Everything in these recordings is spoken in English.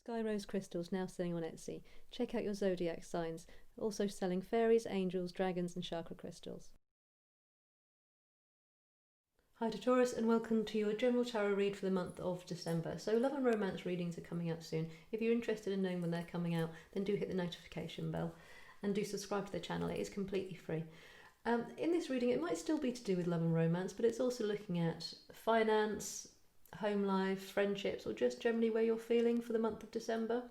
Sky Rose Crystals now selling on Etsy. Check out your zodiac signs. Also selling fairies, angels, dragons and chakra crystals. Hi to Taurus and welcome to your general tarot read for the month of December. So love and romance readings are coming out soon. If you're interested in knowing when they're coming out, then do hit the notification bell and do subscribe to the channel. It is completely free. In this reading, it might still be to do with love and romance, but it's also looking at finance, home life, friendships, or just generally where you're feeling for the month of December.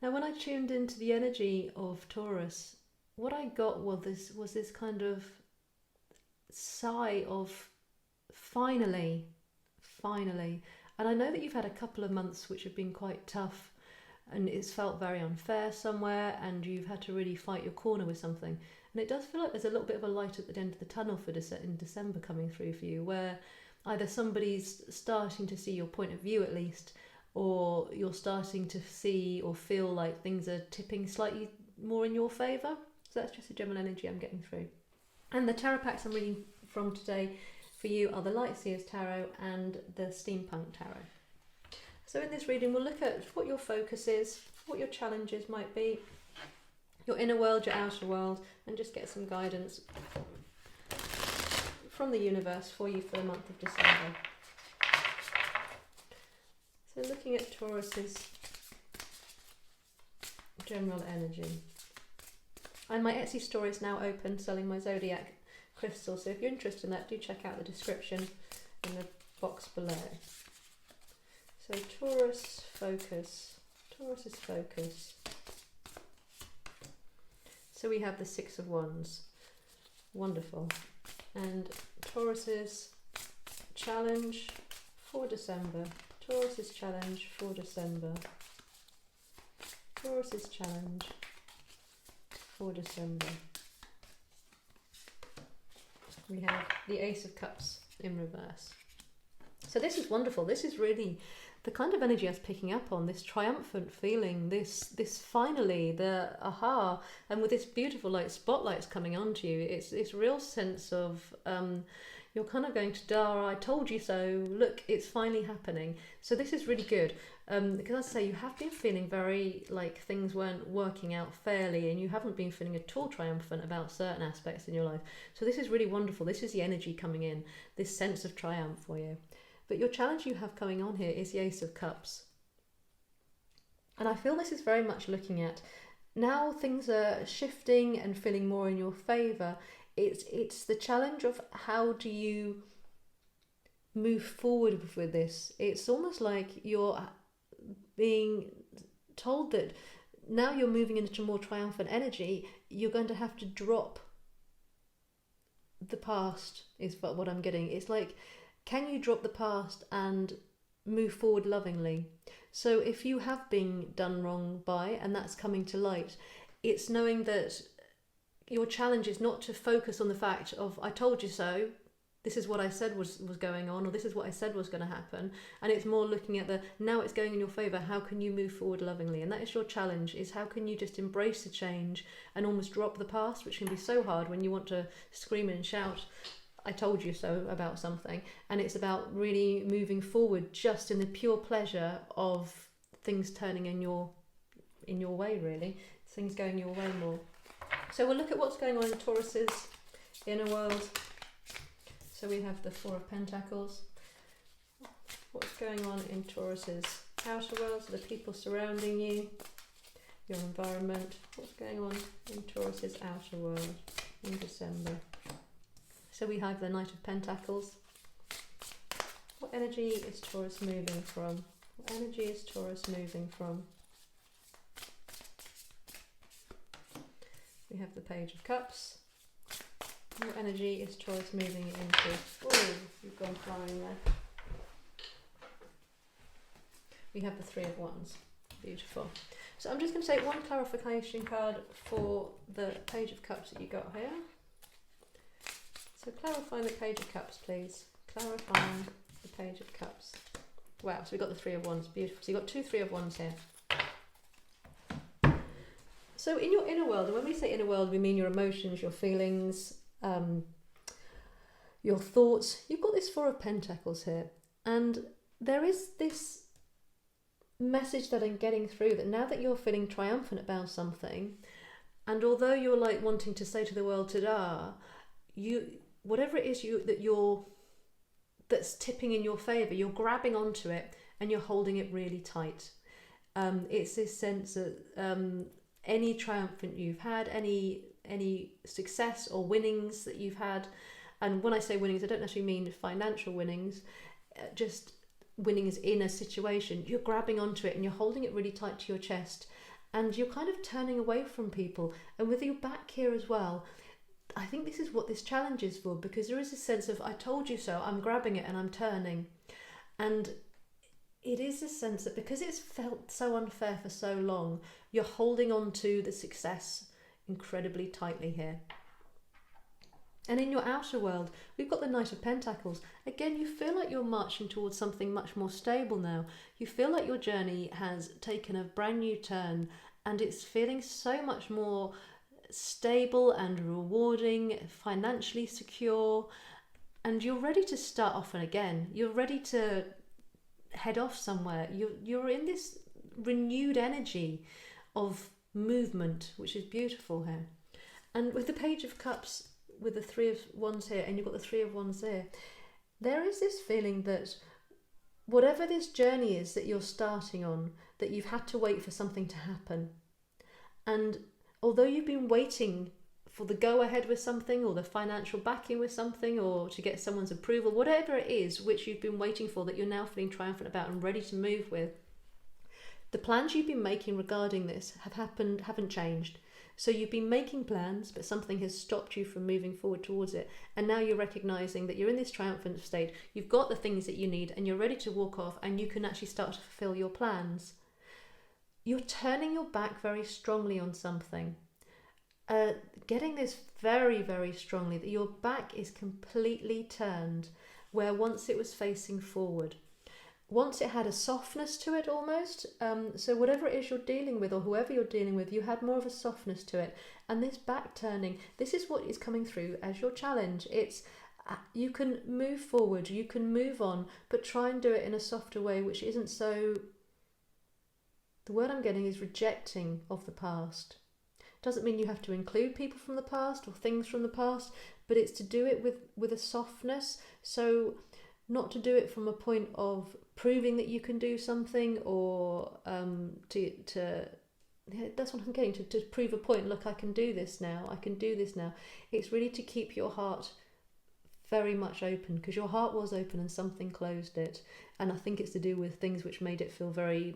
Now, when I tuned into the energy of Taurus, what I got was this kind of sigh of finally. And I know that you've had a couple of months which have been quite tough and it's felt very unfair somewhere and you've had to really fight your corner with something. And it does feel like there's a little bit of a light at the end of the tunnel for in December coming through for you, where either somebody's starting to see your point of view at least, or you're starting to see or feel like things are tipping slightly more in your favour. So that's just a general energy I'm getting through. And the tarot packs I'm reading from today for you are the Lightseers Tarot and the Steampunk Tarot. So in this reading we'll look at what your focus is, what your challenges might be, your inner world, your outer world, and just get some guidance from the universe for you for the month of December. So looking at Taurus's general energy. And my Etsy store is now open, selling my zodiac crystals. So if you're interested in that, do check out the description in the box below. So Taurus's focus. So we have the Six of Wands. Wonderful. And Taurus's challenge for December. Taurus's challenge for December. Taurus's challenge for December. We have the Ace of Cups in reverse. So this is wonderful. This is really the kind of energy I was picking up on, this triumphant feeling, this finally, the aha, and with this beautiful like spotlights coming onto you, it's this real sense of you're kind of going to Dara, I told you so, look, it's finally happening. So this is really good. Because as I say, you have been feeling very like things weren't working out fairly and you haven't been feeling at all triumphant about certain aspects in your life. So this is really wonderful. This is the energy coming in, this sense of triumph for you. But your challenge you have coming on here is the Ace of Cups. And I feel this is very much looking at now things are shifting and feeling more in your favour. It's the challenge of how do you move forward with this. It's almost like you're being told that now you're moving into more triumphant energy, you're going to have to drop the past, is what I'm getting. It's like, can you drop the past and move forward lovingly? So if you have been done wrong by, and that's coming to light, it's knowing that your challenge is not to focus on the fact of, I told you so, this is what I said was going on, or this is what I said was going to happen. And it's more looking at the, now it's going in your favour, how can you move forward lovingly? And that is your challenge, is how can you just embrace the change and almost drop the past, which can be so hard when you want to scream and shout, I told you so about something. And it's about really moving forward just in the pure pleasure of things turning in your way, really. Things going your way more. So we'll look at what's going on in Taurus's inner world. So we have the Four of Pentacles. What's going on in Taurus's outer world, so the people surrounding you, your environment. What's going on in Taurus's outer world in December? So we have the Knight of Pentacles. What energy is Taurus moving from? What energy is Taurus moving from? We have the Page of Cups. What energy is Taurus moving into? Oh, you've gone flying there. We have the Three of Wands. Beautiful. So I'm just going to take one clarification card for the Page of Cups that you got here. So clarifying the Page of Cups, please. Clarifying the Page of Cups. Wow, so we've got the Three of Wands. Beautiful. So you've got two Three of Wands here. So in your inner world, and when we say inner world, we mean your emotions, your feelings, your thoughts. You've got this Four of Pentacles here. And there is this message that I'm getting through, that now that you're feeling triumphant about something, and although you're like wanting to say to the world, ta-da, whatever it is that's tipping in your favour, you're grabbing onto it and you're holding it really tight. It's this sense that any triumphant you've had, any success or winnings that you've had, and when I say winnings, I don't actually mean financial winnings, just winnings in a situation, you're grabbing onto it and you're holding it really tight to your chest, and you're kind of turning away from people. And with your back here as well, I think this is what this challenge is for, because there is a sense of, I told you so, I'm grabbing it and I'm turning. And it is a sense that because it's felt so unfair for so long, you're holding on to the success incredibly tightly here. And in your outer world, we've got the Knight of Pentacles. Again, you feel like you're marching towards something much more stable now. You feel like your journey has taken a brand new turn, and it's feeling so much more stable and rewarding, financially secure, and you're ready to start off again. You're ready to head off somewhere. You're in this renewed energy of movement, which is beautiful here. And with the Page of Cups, with the Three of Wands here, and you've got the Three of Wands there, there is this feeling that whatever this journey is that you're starting on, that you've had to wait for something to happen. And although you've been waiting for the go ahead with something, or the financial backing with something, or to get someone's approval, whatever it is which you've been waiting for, that you're now feeling triumphant about and ready to move with, the plans you've been making regarding this haven't changed. So you've been making plans, but something has stopped you from moving forward towards it. And now you're recognizing that you're in this triumphant state. You've got the things that you need and you're ready to walk off, and you can actually start to fulfill your plans. You're turning your back very strongly on something. Getting this very, very strongly, that your back is completely turned, where once it was facing forward. Once it had a softness to it almost. So whatever it is you're dealing with, or whoever you're dealing with, you had more of a softness to it. And this back turning, this is what is coming through as your challenge. It's you can move forward, you can move on, but try and do it in a softer way, which isn't so... The word I'm getting is rejecting of the past. Doesn't mean you have to include people from the past or things from the past, but it's to do it with a softness. So not to do it from a point of proving that you can do something, or that's what I'm getting to prove a point. Look, I can do this now. I can do this now. It's really to keep your heart very much open, because your heart was open and something closed it. And I think it's to do with things which made it feel very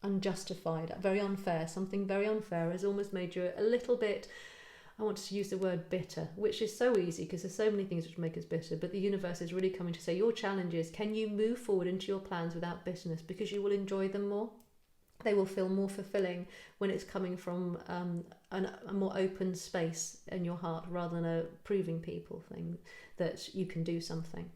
unjustified, very unfair. Something very unfair has almost made you a little bit, I want to use the word bitter, which is so easy because there's so many things which make us bitter, but the universe is really coming to say your challenge is, can you move forward into your plans without bitterness, because you will enjoy them more. They will feel more fulfilling when it's coming from a more open space in your heart, rather than a proving people thing that you can do something.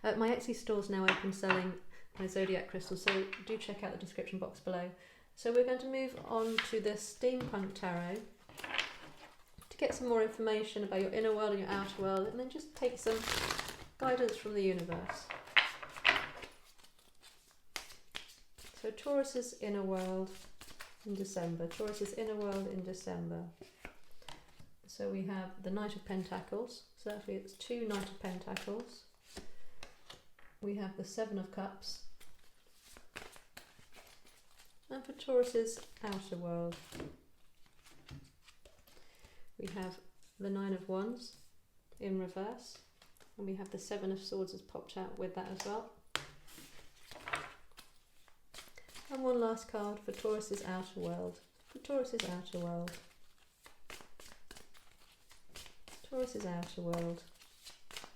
My Etsy store is now open selling my zodiac crystals, so do check out the description box below. So we're going to move on to the Steampunk Tarot to get some more information about your inner world and your outer world, and then just take some guidance from the universe. So Taurus's inner world in December. Taurus's inner world in December. So we have the Knight of Pentacles. So actually it's two Knight of Pentacles. We have the Seven of Cups. And for Taurus's outer world, we have the Nine of Wands in reverse, and we have the Seven of Swords has popped out with that as well. And one last card for Taurus's outer world. For Taurus's outer world. Taurus's outer world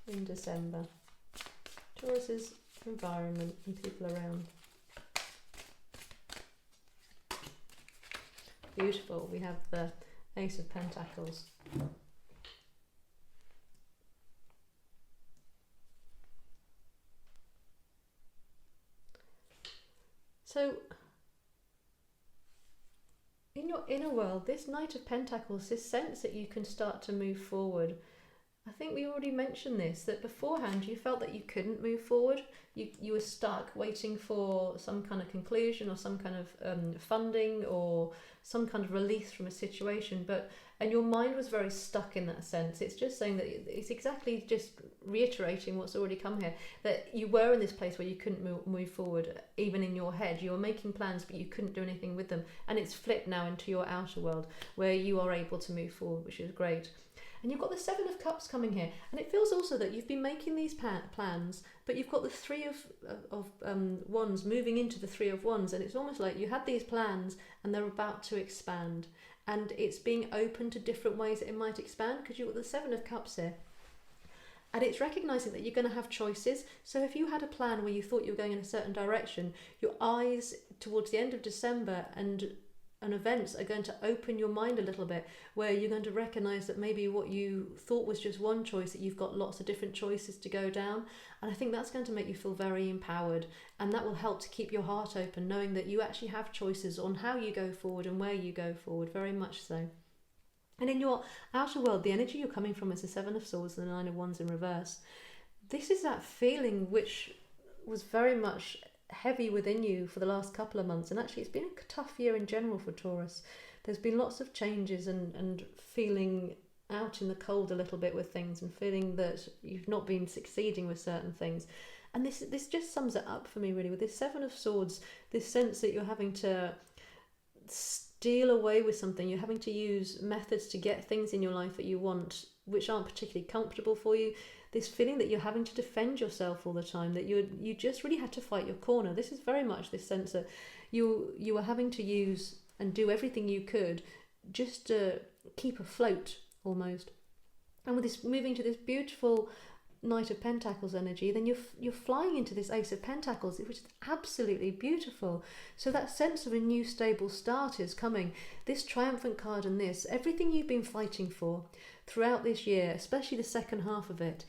in December. Taurus's environment and people around. Beautiful. We have the Ace of Pentacles. So, in your inner world, this Knight of Pentacles, this sense that you can start to move forward, I think we already mentioned this, that beforehand you felt that you couldn't move forward. You were stuck waiting for some kind of conclusion or some kind of funding or some kind of release from a situation, and your mind was very stuck in that sense. It's just saying that it's exactly just reiterating what's already come here, that you were in this place where you couldn't move forward, even in your head. You were making plans, but you couldn't do anything with them. And it's flipped now into your outer world where you are able to move forward, which is great. And you've got the Seven of Cups coming here, and it feels also that you've been making these plans, but you've got the Three of Wands moving into the Three of Wands, and it's almost like you had these plans and they're about to expand, and it's being open to different ways that it might expand, because you've got the Seven of Cups here. And it's recognising that you're going to have choices. So if you had a plan where you thought you were going in a certain direction, your eyes towards the end of December and events are going to open your mind a little bit, where you're going to recognise that maybe what you thought was just one choice, that you've got lots of different choices to go down. And I think that's going to make you feel very empowered, and that will help to keep your heart open, knowing that you actually have choices on how you go forward and where you go forward, very much so. And in your outer world, the energy you're coming from is the Seven of Swords and the Nine of Wands in reverse. This is that feeling which was very much heavy within you for the last couple of months, and actually it's been a tough year in general for Taurus. There's been lots of changes and feeling out in the cold a little bit with things, and feeling that you've not been succeeding with certain things. And this just sums it up for me really, with this Seven of Swords, this sense that you're having to steal away with something, you're having to use methods to get things in your life that you want, which aren't particularly comfortable for you. This feeling that you're having to defend yourself all the time, that you just really had to fight your corner. This is very much this sense that you were having to use and do everything you could just to keep afloat almost. And with this moving to this beautiful Knight of Pentacles energy, then you're flying into this Ace of Pentacles, which is absolutely beautiful. So that sense of a new stable start is coming. This triumphant card and this, everything you've been fighting for throughout this year, especially the second half of it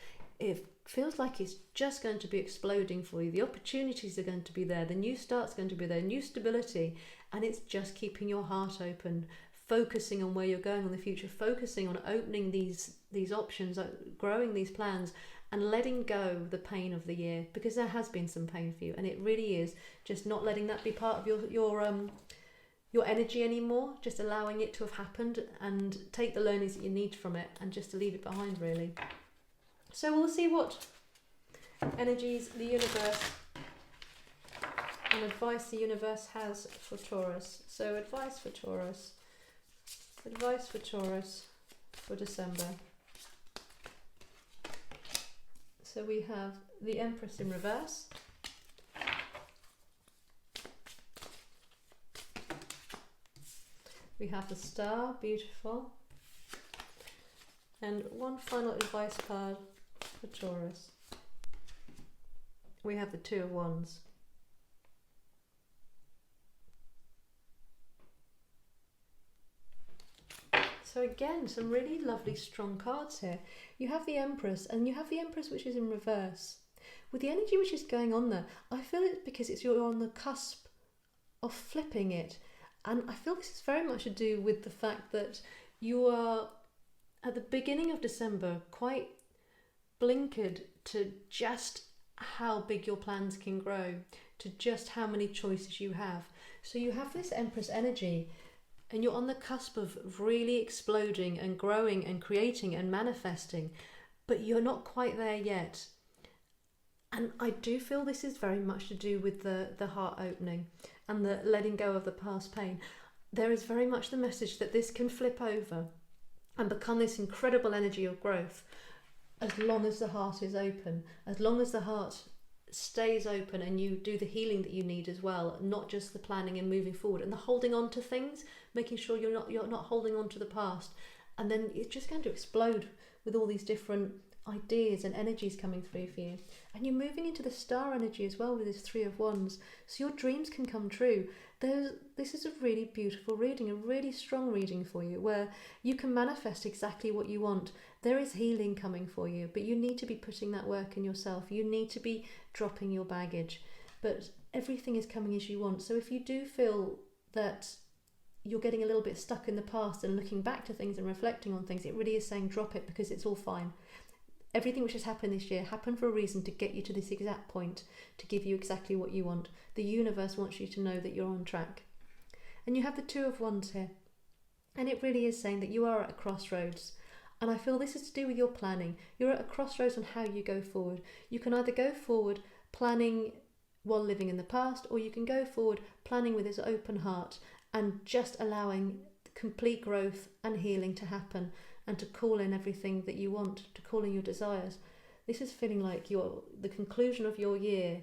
feels like it's just going to be exploding for you. The opportunities are going to be there, the new start's going to be there, new stability, and it's just keeping your heart open, focusing on where you're going in the future, focusing on opening these options, growing these plans, and letting go the pain of the year, because there has been some pain for you, and it really is just not letting that be part of your energy anymore, just allowing it to have happened and take the learnings that you need from it and just to leave it behind really. So we'll see what energies the universe and advice the universe has for Taurus. So advice for Taurus for December. So we have the Empress in reverse. We have the Star, beautiful. And one final advice card for Taurus. We have the Two of Wands. So again, some really lovely strong cards here. You have the Empress, and you have the Empress which is in reverse. With the energy which is going on there, I feel it's because you're on the cusp of flipping it. And I feel this is very much to do with the fact that you are, at the beginning of December, quite blinkered to just how big your plans can grow, to just how many choices you have. So you have this Empress energy, and you're on the cusp of really exploding and growing and creating and manifesting, but you're not quite there yet. And I do feel this is very much to do with the heart opening and the letting go of the past pain. There is very much the message that this can flip over and become this incredible energy of growth, as long as the heart is open, as long as the heart stays open and you do the healing that you need as well, not just the planning and moving forward and the holding on to things, making sure you're not holding on to the past. And then it's just going to explode with all these different ideas and energies coming through for you. And you're moving into the Star energy as well with this Three of Wands, so your dreams can come true. This is a really beautiful reading, a really strong reading for you, where you can manifest exactly what you want. There is healing coming for you, but you need to be putting that work in yourself. You need to be dropping your baggage, but everything is coming as you want. So if you do feel that you're getting a little bit stuck in the past and looking back to things and reflecting on things, it really is saying drop it, because it's all fine. everything which has happened this year happened for a reason, to get you to this exact point, to give you exactly what you want. The universe wants you to know that you're on track. And you have the Two of Wands here. And it really is saying that you are at a crossroads. And I feel this is to do with your planning. You're at a crossroads on how you go forward. You can either go forward planning while living in the past, or you can go forward planning with this open heart and just allowing complete growth and healing to happen, and to call in everything that you want, to call in your desires. This is feeling like the conclusion of your year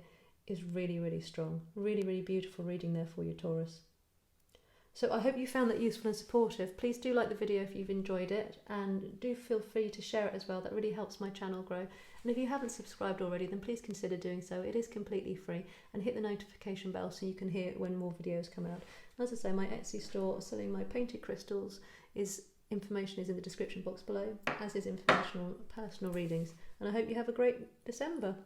is really, really strong. Really, really beautiful reading there for you, Taurus. So I hope you found that useful and supportive. Please do like the video if you've enjoyed it, and do feel free to share it as well. That really helps my channel grow. And if you haven't subscribed already, then please consider doing so. It is completely free, and hit the notification bell so you can hear when more videos come out. And as I say, my Etsy store selling my painted crystals information is in the description box below, as is informational personal readings. And I hope you have a great December.